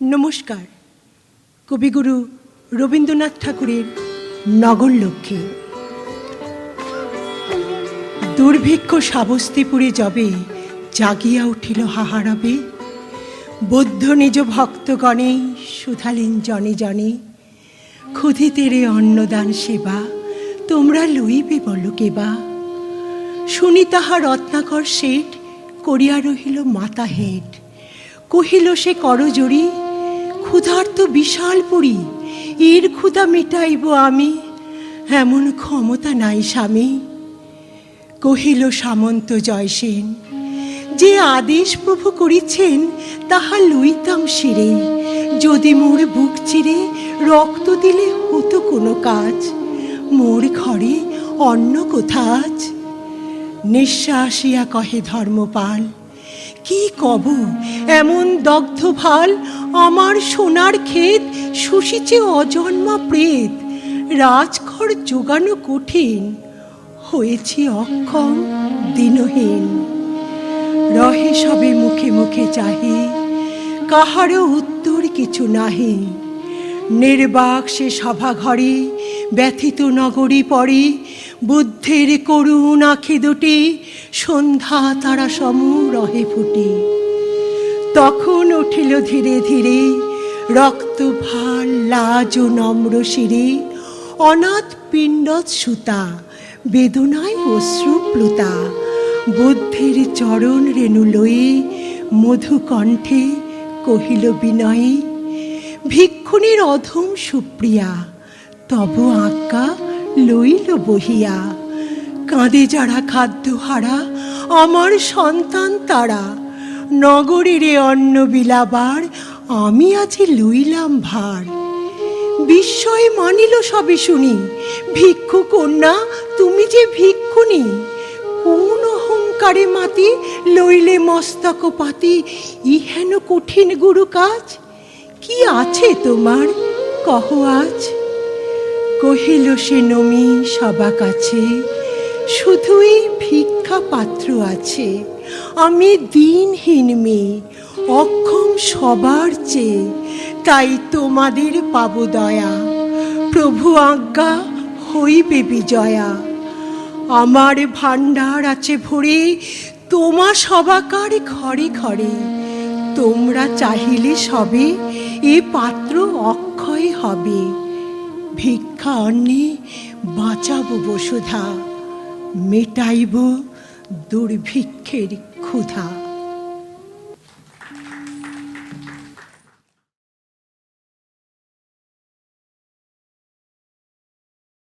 নমস্কার। কবিগুরু রবীন্দ্রনাথ ঠাকুরের নগরলক্ষ্মী। দুর্ভিক্ষ সাবস্তিপুরে যবে জাগিয়া উঠিল হাহারবে, বৌদ্ধ নিজ ভক্তগণে শুধালেন জনে জনে, ক্ষুধিতেরে অন্নদান সেবা তোমরা লইবে বলো কেবা। শুনি তাহা রত্নাকর শেঠ করিয়া রহিল মাতা হেট। কহিল সে করজোড়ি, ক্ষুধার্ত বিশাল পুরী, এর ক্ষুধা মিটাইব আমি, এমন ক্ষমতা নাই স্বামী। কহিল সামন্ত জয়সেন, যে আদেশ প্রভু করিছেন তাহা লইতাম শিরে, যদি মোর বুক চিরে রক্ত দিলে হতো কোনো কাজ, মোর ঘরে অন্ন কোথাজ। নিঃশ্বাসিয়া কহে ধর্মপাল, কি কব এমন দগ্ধ ভাল, আমার সোনার ক্ষেত শুষিছে অজন্মা প্রেত, রাজঘর জোগানো কঠিন, হয়েছি অক্ষম দিনহীন। রহে সবে মুখে মুখে চাহি, কাহারও উত্তর কিছু নাহি। নির্বাক সে সভা ঘরে ব্যথিত নগরী পড়ে, বুদ্ধের করুণ আখি দুটি সন্ধ্যা তারা সম রহে ফুটে। তখন উঠিল ধীরে ধীরে রক্ত ভাল লাজ ও নম্র শিরে, অনাথ পিণ্ডত সুতা বেদনায় অশ্রুপ্লুতা। বুদ্ধের চরণ রেণু লয়ে মধু কণ্ঠে কহিল বিনয়ে, ভিক্ষুণীর অধম সুপ্রিয়া তব আজ্ঞা লইল বহিয়া। কাঁদে যারা খাদ্য হারা আমার সন্তান তারা, নগরীরে অন্ন বিলাবার আমি আজি লইলাম ভার। বিস্ময়ে মানিল সবে শুনি, ভিক্ষু কন্যা তুমি যে ভিক্ষুণী, কোন অহংকারে মাতি লইলে মস্তক পাতি ইহেন কঠিন গুরু কাজ। কি আছে তোমার কহ আজ। কহিল সে নমি সবা কাছে, শুধুই ভিক্ষা পাত্র আছে। আমি দিনহীন মেয়ে, অক্ষম সবার চেয়ে, তাই তোমাদের পাব দয়া, প্রভু আজ্ঞা হইবে বিজয়া। আমার ভাণ্ডার আছে ভরে তোমা সবাকার ঘরে ঘরে, তোমরা চাহিলে সবে এ পাত্র অক্ষয় হবে। ভিক্ষা অন্নে বাঁচাবো বসুধা, মেটাইব দুর্ভিক্ষের ক্ষুধা।